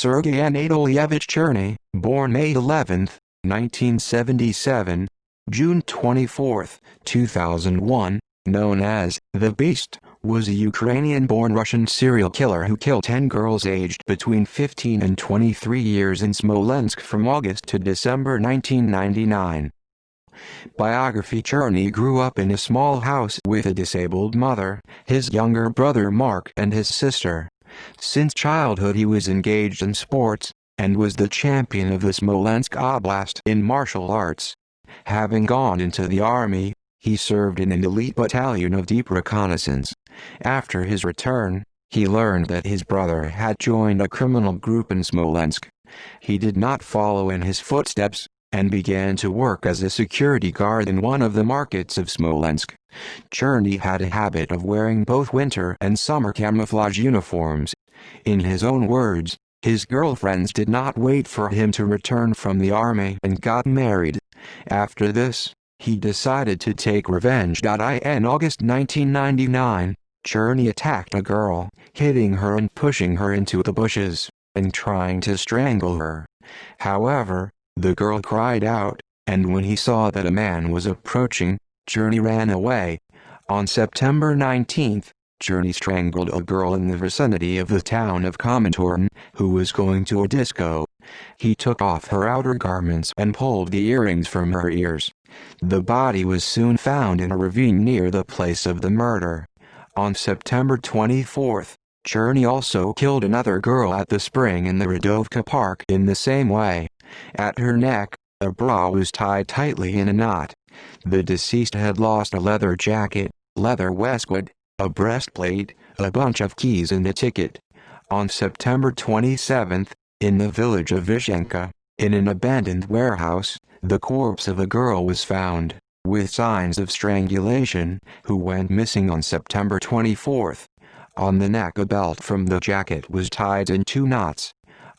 Sergey Anatolyevich Cherny, born May 11, 1977, June 24, 2001, known as The Beast, was a Ukrainian-born Russian serial killer who killed 10 girls aged between 15 and 23 years in Smolensk from August to December 1999. Biography: Cherny grew up in a small house with a disabled mother, his younger brother Mark and his sister. Since childhood he was engaged in sports, and was the champion of the Smolensk Oblast in martial arts. Having gone into the army, he served in an elite battalion of deep reconnaissance. After his return, he learned that his brother had joined a criminal group in Smolensk. He did not follow in his footsteps, and began to work as a security guard in one of the markets of Smolensk. Cherny had a habit of wearing both winter and summer camouflage uniforms. In his own words, his girlfriends did not wait for him to return from the army and got married. After this, he decided to take revenge. In August 1999, Cherny attacked a girl, hitting her and pushing her into the bushes, and trying to strangle her. However, the girl cried out, and when he saw that a man was approaching, Cherny ran away. On September 19, Cherny strangled a girl in the vicinity of the town of Komintern, who was going to a disco. He took off her outer garments and pulled the earrings from her ears. The body was soon found in a ravine near the place of the murder. On September 24, Cherny also killed another girl at the spring in the Radovka Park in the same way. At her neck, a bra was tied tightly in a knot. The deceased had lost a leather jacket, leather waistcoat, a breastplate, a bunch of keys and a ticket. On September 27, in the village of Vishenka, in an abandoned warehouse, the corpse of a girl was found, with signs of strangulation, who went missing on September 24. On the neck a belt from the jacket was tied in 2 knots.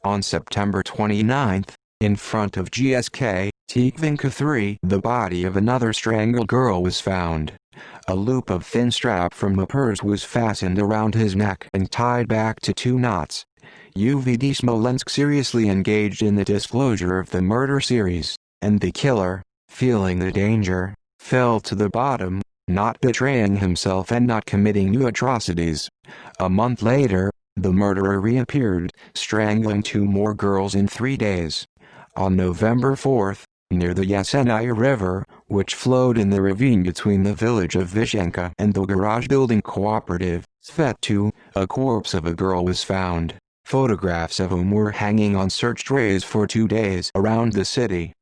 On September 29, in front of GSK, Tikvinka 3, the body of another strangled girl was found. A loop of thin strap from a purse was fastened around his neck and tied back to 2 knots. UVD Smolensk seriously engaged in the disclosure of the murder series, and the killer, feeling the danger, fell to the bottom, not betraying himself and not committing new atrocities. A month later, the murderer reappeared, strangling 2 more girls in 3 days. On November 4, near the Yasenaya River, which flowed in the ravine between the village of Vishenka and the garage building cooperative, Svetu, a corpse of a girl was found, photographs of whom were hanging on search trays for 2 days around the city.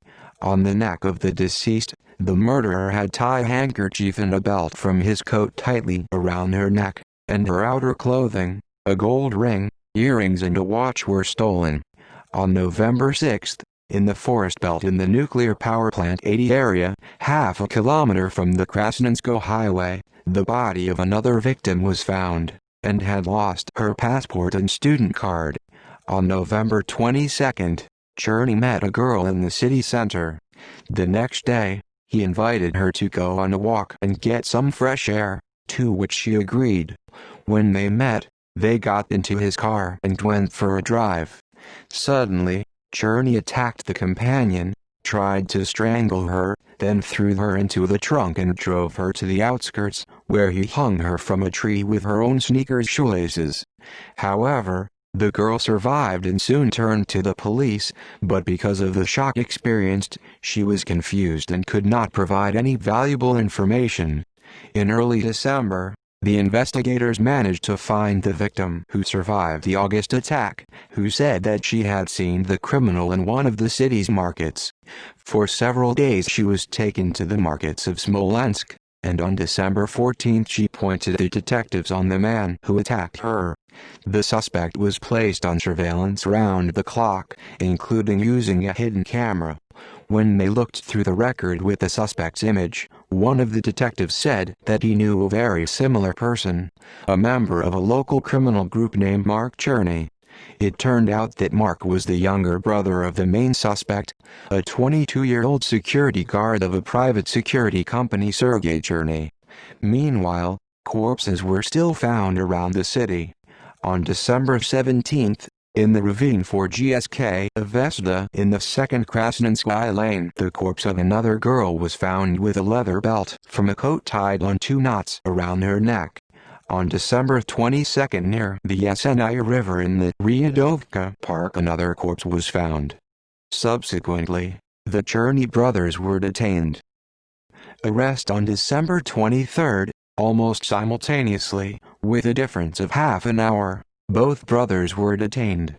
On the neck of the deceased, the murderer had tied a handkerchief and a belt from his coat tightly around her neck, and her outer clothing, a gold ring, earrings and a watch were stolen. On November 6, in the forest belt in the nuclear power plant 80 area, half a kilometer from the Krasnensko highway, the body of another victim was found, and had lost her passport and student card. On November 22, Cherny met a girl in the city center. The next day, he invited her to go on a walk and get some fresh air, to which she agreed. When they met, they got into his car and went for a drive. Suddenly, Cherny attacked the companion, tried to strangle her, then threw her into the trunk and drove her to the outskirts, where he hung her from a tree with her own sneakers shoelaces. However, the girl survived and soon turned to the police, but because of the shock experienced, she was confused and could not provide any valuable information. In early December, the investigators managed to find the victim who survived the August attack, who said that she had seen the criminal in one of the city's markets. For several days she was taken to the markets of Smolensk, and on December 14 she pointed the detectives on the man who attacked her. The suspect was placed on surveillance round the clock, including using a hidden camera. When they looked through the record with the suspect's image, one of the detectives said that he knew a very similar person, a member of a local criminal group named Mark Cherny. It turned out that Mark was the younger brother of the main suspect, a 22-year-old security guard of a private security company, Sergey Cherny. Meanwhile, corpses were still found around the city. On December 17, In the ravine for GSK Avesta in the 2nd Krasnensky Lane, the corpse of another girl was found with a leather belt from a coat tied on 2 knots around her neck. On December 22 near the Yesenaya River in the Ryadovka Park another corpse was found. Subsequently, the Cherny brothers were detained. Arrest on December 23, almost simultaneously, with a difference of half an hour, both brothers were detained.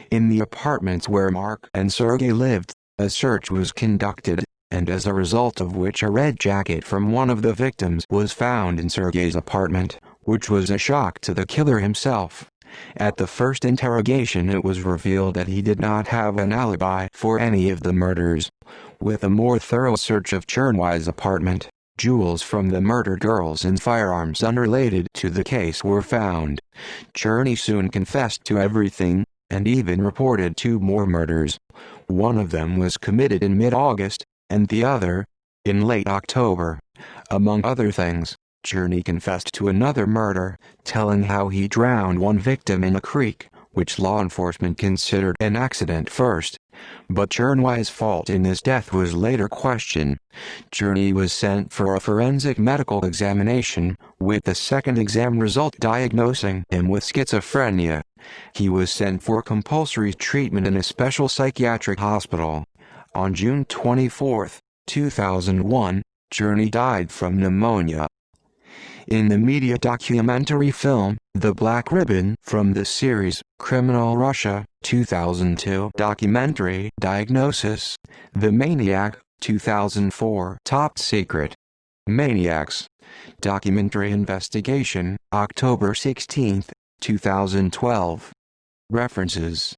In the apartments where Mark and Sergey lived, a search was conducted, and as a result of which a red jacket from one of the victims was found in Sergey's apartment, which was a shock to the killer himself. At the first interrogation it was revealed that he did not have an alibi for any of the murders. With a more thorough search of Cherny's apartment, jewels from the murdered girls and firearms unrelated to the case were found. Cherny soon confessed to everything, and even reported 2 more murders. One of them was committed in mid-August, and the other, in late October. Among other things, Cherny confessed to another murder, telling how he drowned one victim in a creek, which law enforcement considered an accident first. But Cherny's fault in this death was later questioned. Cherny was sent for a forensic medical examination, with the second exam result diagnosing him with schizophrenia. He was sent for compulsory treatment in a special psychiatric hospital. On June 24, 2001, Cherny died from pneumonia. In the media documentary film, The Black Ribbon from the series, Criminal Russia, 2002 documentary Diagnosis, The Maniac, 2004 Top Secret. Maniacs. Documentary Investigation, October 16, 2012. References